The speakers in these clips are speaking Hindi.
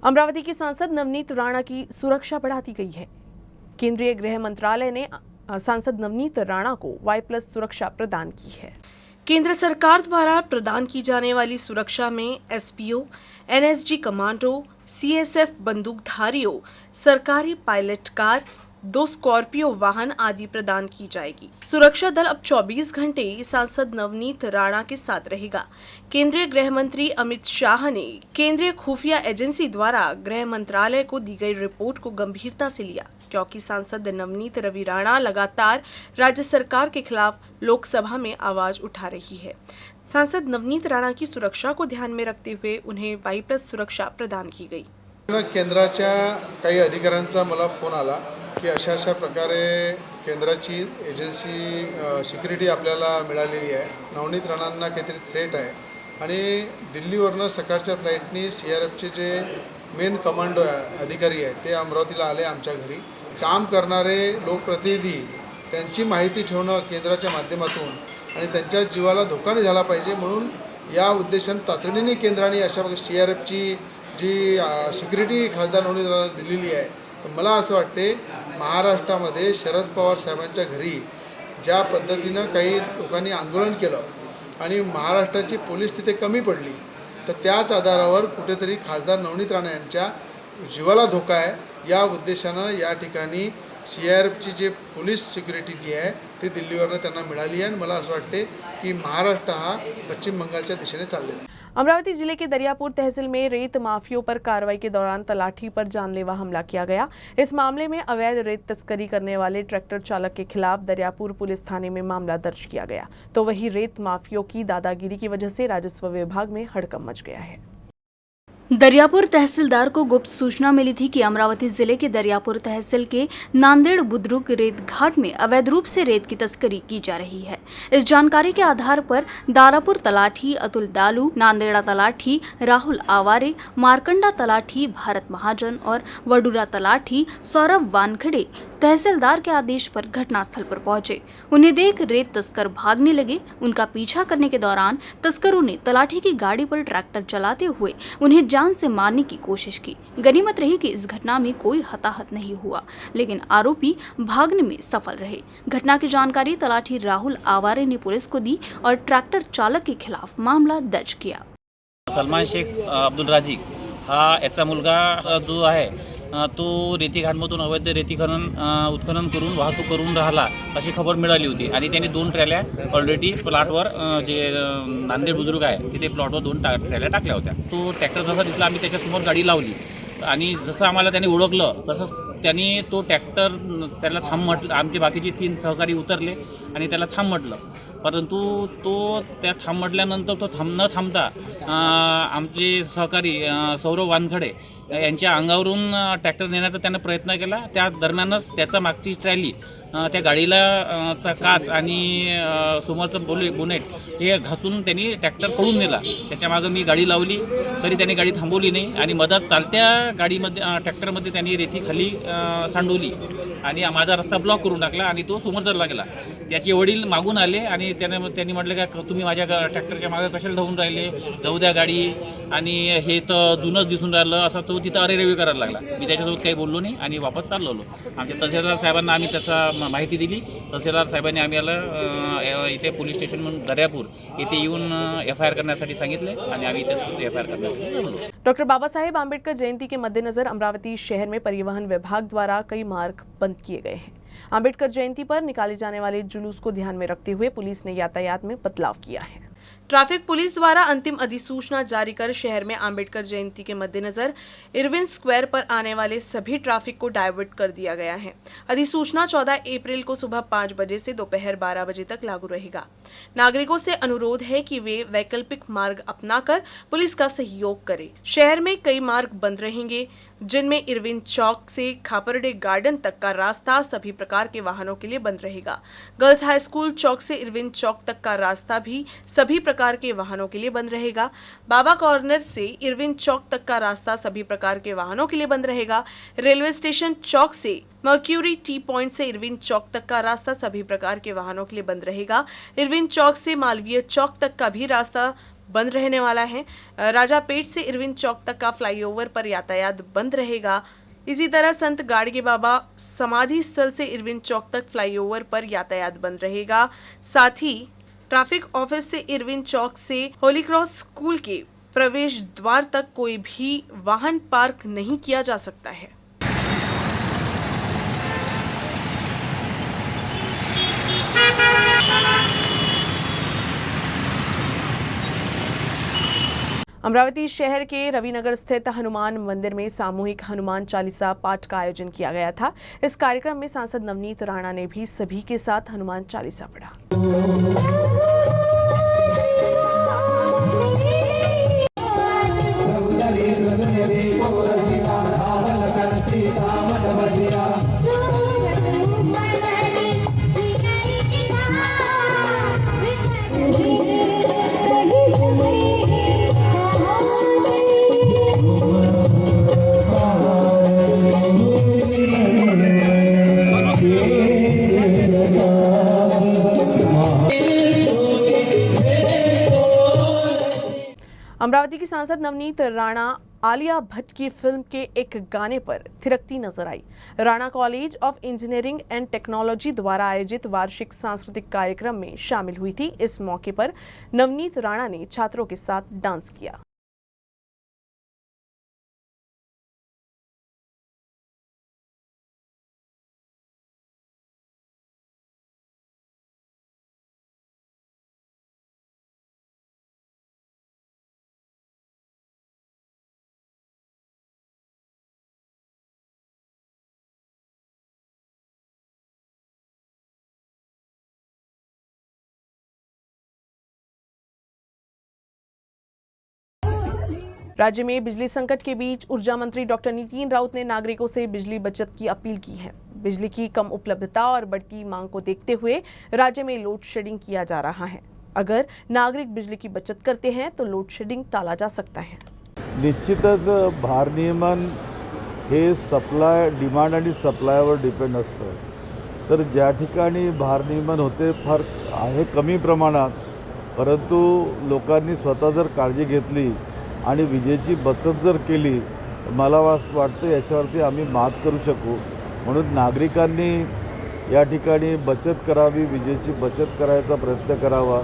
अमरावती के सांसद नवनीत राणा की सुरक्षा बढ़ा दी गई है। केंद्रीय गृह मंत्रालय ने सांसद नवनीत राणा को Y+ सुरक्षा प्रदान की है। केंद्र सरकार द्वारा प्रदान की जाने वाली सुरक्षा में SPO, NSG कमांडो, CSF बंदूकधारियों, सरकारी पायलट कार, 2 स्कॉर्पियो वाहन आदि प्रदान की जाएगी। सुरक्षा दल अब 24 घंटे सांसद नवनीत राणा के साथ रहेगा। केंद्रीय गृह मंत्री अमित शाह ने केंद्रीय खुफिया एजेंसी द्वारा गृह मंत्रालय को दी गई रिपोर्ट को गंभीरता से लिया, क्योंकि सांसद नवनीत रवि राणा लगातार राज्य सरकार के खिलाफ लोकसभा में आवाज उठा रही है। सांसद नवनीत राणा की सुरक्षा को ध्यान में रखते हुए उन्हें Y+ सुरक्षा प्रदान की गई। केंद्राच्या काही अधिकाऱ्यांचा मला फोन आला की अशा प्रकारे केंद्राची एजन्सी सिक्युरिटी आपल्याला मिळालेली आहे, नवनीत राणांना काहीतरी थ्रेट आहे आणि दिल्लीवरनं सकाळच्या फ्लाईटनी CRFचे जे मेन कमांडो अधिकारी आहेत ते अमरावतीला आले आमच्या घरी। काम करणारे लोकप्रतिनिधी त्यांची माहिती ठेवणं केंद्राच्या माध्यमातून आणि त्यांच्या जीवाला धोका नाही झाला पाहिजे म्हणून या उद्देशाने तातडीने केंद्राने अशा CRFची जी सिक्युरिटी खासदार नवनीत राणा दिलेली आहे। मला असं वाटते महाराष्ट्रामध्ये शरद पवार साहेबांच्या घरी ज्या पद्धतीनं काही लोकांनी आंदोलन केलं आणि महाराष्ट्राची पोलीस तिथे कमी पडली, तर त्याच आधारावर कुठेतरी खासदार नवनीत राणा यांच्या जीवाला धोका आहे या उद्देशानं या ठिकाणी CRFची जे पोलीस सिक्युरिटी जी आहे ती दिल्लीवरनं त्यांना मिळाली आहे आणि मला असं वाटते की महाराष्ट्र हा पश्चिम बंगालच्या दिशेने चाललेला आहे। अमरावती जिले के दरियापुर तहसील में रेत माफियों पर कार्रवाई के दौरान तलाठी पर जानलेवा हमला किया गया। इस मामले में अवैध रेत तस्करी करने वाले ट्रैक्टर चालक के खिलाफ दरियापुर पुलिस थाने में मामला दर्ज किया गया। तो वहीं रेत माफियों की दादागिरी की वजह से राजस्व विभाग में हड़कंप मच गया है। दरियापुर तहसीलदार को गुप्त सूचना मिली थी कि अमरावती जिले के दरियापुर तहसील के नांदेड़ बुद्रुक रेत घाट में अवैध रूप से रेत की तस्करी की जा रही है। इस जानकारी के आधार पर दारापुर तलाठी अतुल दालू, नांदेड़ा तलाठी राहुल आवारे, मारकंडा तलाठी भारत महाजन और वडूरा तलाठी सौरभ वानखड़े तहसीलदार के आदेश पर घटनास्थल पर पहुंचे। उन्हें देख रेत तस्कर भागने लगे। उनका पीछा करने के दौरान तस्करों ने तलाठी की गाड़ी पर ट्रैक्टर चलाते हुए उन्हें जान से मारने की कोशिश की। गनीमत रही कि इस घटना में कोई हताहत नहीं हुआ, लेकिन आरोपी भागने में सफल रहे। घटना की जानकारी तलाठी राहुल आवारे ने पुलिस को दी और ट्रैक्टर चालक के खिलाफ मामला दर्ज किया। सलमान शेख अब्दुल राजी हा याचा मुलगा जो आहे तो रेती घाटमधून अवैध रेती उत्खनन करून वाहतूक करून राहिला अशी खबर मिळाली होती आणि त्यांनी 2 ट्रॅल्या ऑलरेडी प्लॉटवर जे नांदेड बुद्रुक आहे तिथे प्लॉटवर 2 ट्रॅल्या टाकल्या होत्या। तो ट्रॅक्टर जसा दिसला आम्ही त्याच्यासमोर गाडी लावली आणि जसं आम्हाला त्याने ओळखलं तसंच त्यांनी तो ट्रॅक्टर त्याला थांब म्हटलं। आमचे बाकीचे 3 सहकारी उतरले आणि त्याला थांब म्हटलं, परंतु तो त्या थांब म्हटल्यानंतर तो न थांबता आमचे सहकारी सौरभ वानखडे यांच्या अंगावरून ट्रॅक्टर नेण्याचा त्यानं प्रयत्न केला। त्या दरम्यानच त्याचा मागची ट्रॅली त्या गाडीला चा काच आणि समोरचं बोनेट हे घासून त्यांनी ट्रॅक्टर पळून नेला। त्याच्या मागं मी गाडी लावली तरी त्यांनी गाडी थांबवली नाही आणि मधात चालत्या गाडीमध्ये ट्रॅक्टरमध्ये त्यांनी रेती खाली सांडवली आणि माझा रस्ता ब्लॉक करून टाकला आणि तो समोर चालला गेला। त्याचे वडील मागून आले आणि त्यांनी म्हटलं का तुम्ही माझ्या ट्रॅक्टरच्या मागे कशाला धावून राहिले, जाऊ द्या गाडी, आणि हे तर जुनंच दिसून राहिलं असं तो तिथं अरेरेवी करायला लागला। मी त्याच्यासोबत काही बोललो नाही आणि वापस चाललो। आमच्या तहसीलदार साहेबांना आम्ही त्याचा माहिती दिली। तहसीलदार साहेबांनी आम्हाला इथे पोलीस स्टेशन म्हणून दर्यापूर येथे येऊन FIR करण्यासाठी सांगितले आणि आम्ही इथे FIR करण्यासाठी जमलो। डॉक्टर बाबा साहेब आम्बेडकर जयंती के मद्देनजर अमरावती शहर में परिवहन विभाग द्वारा कई मार्ग बंद किए गए हैं। आम्बेडकर जयंती पर निकाले जाने वाले जुलूस को ध्यान में रखते हुए पुलिस ने यातायात में बदलाव किया है। ट्रैफिक पुलिस द्वारा अंतिम अधिसूचना जारी कर शहर में आम्बेडकर जयंती के मद्देनजर इरविन स्क्वायर पर आने वाले सभी ट्रैफिक को डाइवर्ट कर दिया गया है। अधिसूचना 14 अप्रैल को सुबह 5 बजे से दोपहर 12 बजे तक लागू रहेगा। नागरिकों से अनुरोध है कि वे वैकल्पिक मार्ग अपनाकर पुलिस का सहयोग करें। शहर में कई मार्ग बंद रहेंगे, जिनमें इरविन चौक से खापरडे गार्डन तक का रास्ता सभी प्रकार के वाहनों के लिए बंद रहेगा। गर्ल्स हाई स्कूल चौक से इरविन चौक तक का रास्ता भी सभी प्रकार के वाहनों के लिए बंद रहेगा। बाबा कॉर्नर से इरविन चौक तक का रास्ता सभी प्रकार के वाहनों के लिए बंद रहेगा। रेलवे स्टेशन चौक से मर्क्यूरी टी पॉइंट से इरविन चौक तक का रास्ता सभी प्रकार के वाहनों के लिए बंद रहेगा। इरविन चौक से मालवीय चौक तक का भी रास्ता बंद रहने वाला है। राजापेट से इरविन चौक तक का फ्लाईओवर पर यातायात बंद रहेगा। इसी तरह संत गाड़गे बाबा समाधि स्थल से इरविन चौक तक फ्लाईओवर पर यातायात बंद रहेगा। साथ ही ट्रैफिक ऑफिस से इरविन चौक से होली क्रॉस स्कूल के प्रवेश द्वार तक कोई भी वाहन पार्क नहीं किया जा सकता है। अमरावती शहर के रविनगर स्थित हनुमान मंदिर में सामूहिक हनुमान चालीसा पाठ का आयोजन किया गया था। इस कार्यक्रम में सांसद नवनीत राणा ने भी सभी के साथ हनुमान चालीसा पढ़ा। अमरावती की सांसद नवनीत राणा आलिया भट्ट की फिल्म के एक गाने पर थिरकती नजर आई। Rana college of engineering and technology द्वारा आयोजित वार्षिक सांस्कृतिक कार्यक्रम में शामिल हुई थी। इस मौके पर नवनीत राणा ने छात्रों के साथ डांस किया। राज्य में बिजली संकट के बीच ऊर्जा मंत्री डॉक्टर नितिन राउत ने नागरिकों से बिजली बचत की अपील की है। बिजली की कम उपलब्धता और बढ़ती मांग को देखते हुए राज्य में लोड शेडिंग किया जा रहा है। अगर नागरिक बिजली की बचत करते हैं तो लोड शेडिंग टाला जा सकता है। निश्चितच भारनियमन हे सप्लाय डिमांड आणि सप्लायवर डिपेंड असतं। तर ज्या ठिकाणी भारनियमन होते फार आहे कमी प्रमाणात, परंतु लोकांनी स्वतः जर काळजी घेतली आणि विजेची बचत जर केली, मला वाटतं याच्यावरती आम्ही मात करू शकू। म्हणून नागरिकांनी या ठिकाणी बचत करावी, विजेची बचत करायचा प्रयत्न करावा।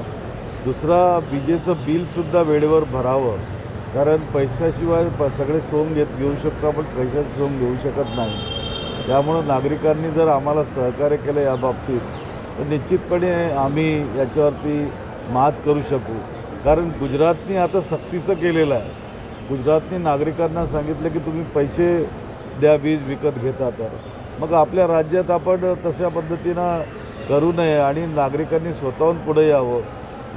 दुसरा, विजेचं बिलसुद्धा वेळेवर भरावं, कारण पैशाशिवाय सगळे सोंग घेऊ शकतो, आपण पैशाचं सोंग घेऊ शकत नाही। त्यामुळे नागरिकांनी जर आम्हाला सहकार्य केलं या बाबतीत, तर निश्चितपणे आम्ही याच्यावरती मात करू शकू। कारण गुजरातने आता सक्तीचं केलेलं आहे। गुजरातने नागरिकांना सांगितलं की तुम्ही पैसे द्या वीज विकत घेता, तर मग आपल्या राज्यात आपण तशा पद्धतीनं करू नये आणि नागरिकांनी स्वतःहून पुढे यावं,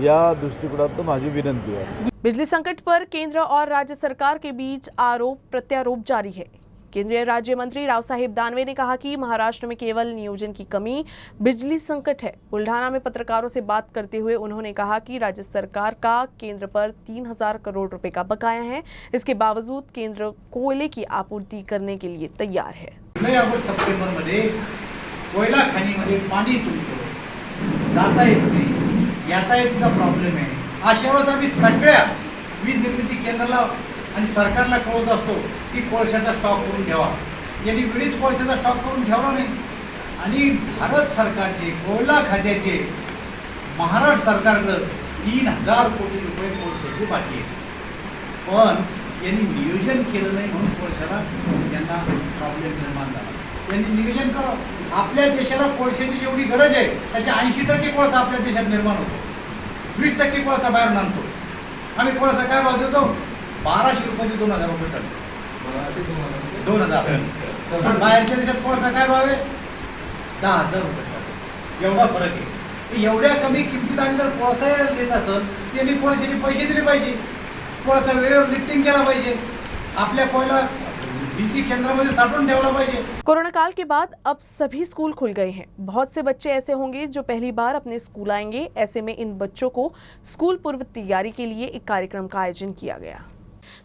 या दृष्टिकोनातून माझी विनंती आहे। बिजली संकट पर केंद्र और राज्य सरकार के बीच आरोप प्रत्यारोप जारी है। केंद्रीय राज्य मंत्री राव साहेब दानवे ने कहा कि महाराष्ट्र में केवल नियोजन की कमी बिजली संकट है। बुल्ढाना में पत्रकारों से बात करते हुए उन्होंने कहा कि राज्य सरकार का केंद्र पर 3000 करोड़ रुपए का बकाया है। इसके बावजूद केंद्र कोयले की आपूर्ति करने के लिए तैयार है। ऑगस्ट सप्टेंबर मध्ये कोयला खाणीमध्ये पाणी तुंबतो, जाता येत नाही, यातायातीचा प्रॉब्लेम आहे। अशा वेळेस आम्ही सगळ्या वीज निर्मिती केंद्राला आणि सरकारला कळवत असतो की कोळशाचा स्टॉक करून ठेवा। यांनी वेळीच कोळशाचा स्टॉक करून ठेवला नाही आणि भारत सरकारचे कोयला खात्याचे महाराष्ट्र सरकारकडे 3000 कोटी रुपये कोळशाचे बाकी आहेत। पण यांनी नियोजन केलं नाही म्हणून कोळशाला यांना प्रॉब्लेम निर्माण झाला। त्यांनी नियोजन करावं। आपल्या देशाला कोळशाची जेवढी गरज आहे त्याच्या 80% कोळसा आपल्या देशात निर्माण होतो, 20% कोळसा बाहेरून आणतो। आम्ही कोळसा काय भाव देतो? 1200 रुपये ते 2000 रुपये टन। 2000 पण बाहेरच्या देशात कोळसा काय भाव आहे? 10000 रुपये टन। एवढा फरक आहे। एवढ्या कमी किमतीत आम्ही जर कोळसा देत असेल, त्यांनी कोळशाचे पैसे दिले पाहिजे, कोळसा वेळेवर लिफ्टिंग केला पाहिजे, आपल्या कोयला बिजली केंद्रामध्ये साठवून ठेवला पाहिजे। कोरोना काल के बाद अब सभी स्कूल खुल गए हैं। बहुत से बच्चे ऐसे होंगे जो पहली बार अपने स्कूल आएंगे। ऐसे में इन बच्चों को स्कूल पूर्व तैयारी के लिए एक कार्यक्रम का आयोजन किया गया।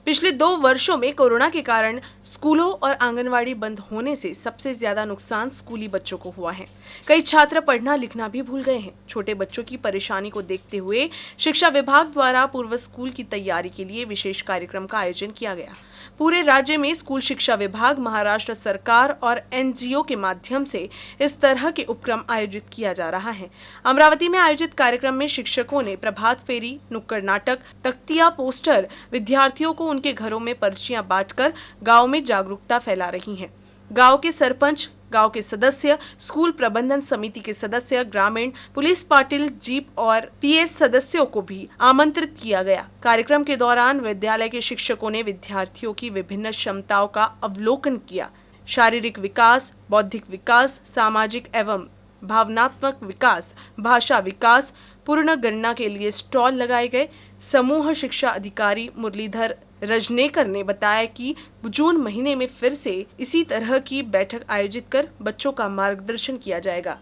पिछले 2 वर्षों में कोरोना के कारण स्कूलों और आंगनवाड़ी बंद होने से सबसे ज्यादा नुकसान स्कूली बच्चों को हुआ है। कई छात्र पढ़ना लिखना भी भूल गए हैं। छोटे बच्चों की परेशानी को देखते हुए शिक्षा विभाग द्वारा पूर्व स्कूल की तैयारी के लिए विशेष कार्यक्रम का आयोजन किया गया। पूरे राज्य में स्कूल शिक्षा विभाग, महाराष्ट्र सरकार और NGO के माध्यम से इस तरह के उपक्रम आयोजित किया जा रहा है। अमरावती में आयोजित कार्यक्रम में शिक्षकों ने प्रभात फेरी, नुक्कड़ नाटक, तख्तिया, पोस्टर, विद्यार्थियों को उनके घरों में पर्चियां बांटकर गांव में जागरूकता फैला रही हैं। गांव के सरपंच, गांव के सदस्य, स्कूल प्रबंधन समिति के सदस्य, ग्रामीण पुलिस पाटिल, जीप और PS सदस्यों को भी आमंत्रित किया गया। कार्यक्रम के दौरान विद्यालय के शिक्षकों ने विद्यार्थियों की विभिन्न क्षमताओं का अवलोकन किया। शारीरिक विकास, बौद्धिक विकास, सामाजिक एवं भावनात्मक विकास, भाषा विकास, पूर्ण गणना के लिए स्टॉल लगाए गए। समूह शिक्षा अधिकारी मुरलीधर रजनेकर ने बताया कि जून महीने में फिर से इसी तरह की बैठक आयोजित कर बच्चों का मार्गदर्शन किया जाएगा।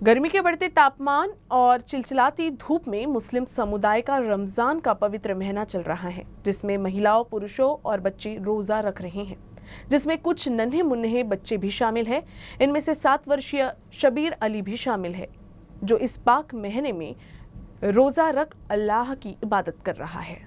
गर्मी के बढ़ते तापमान और चिलचिलाती धूप में मुस्लिम समुदाय का रमजान का पवित्र महीना चल रहा है, जिसमें महिलाओं, पुरुषों और बच्चे रोजा रख रहे हैं, जिसमें कुछ नन्हे मुन्ने बच्चे भी शामिल हैं। इनमें से 7 वर्षीय शबीर अली भी शामिल है, जो इस पाक महीने में रोजा रख अल्लाह की इबादत कर रहा है।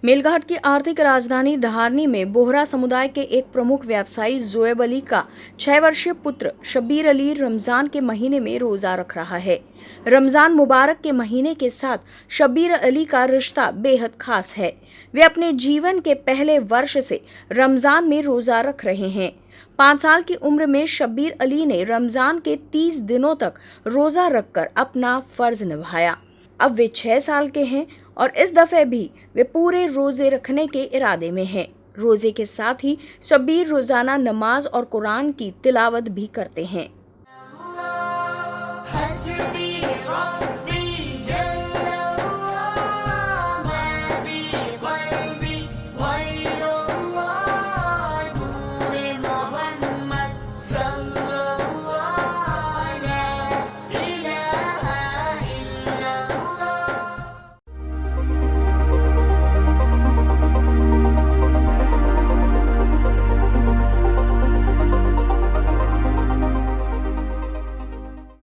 मेलघाट की आर्थिक राजधानी धारनी में बोहरा समुदाय के एक प्रमुख व्यवसायी जोएब अली का 6 वर्षीय पुत्र शबीर अली रमजान के महीने में रोजा रख रहा है। रमजान मुबारक के महीने के साथ शबीर अली का रिश्ता बेहद खास है। वे अपने जीवन के पहले वर्ष से रमजान में रोजा रख रहे हैं। 5 साल की उम्र में शबीर अली ने रमजान के 30 दिनों तक रोजा रखकर अपना फर्ज निभाया। अब वे 6 साल के हैं और इस दफे भी वे पूरे रोजे रखने के इरादे में हैं। रोजे के साथ ही शबीर रोजाना नमाज और कुरान की तिलावत भी करते हैं।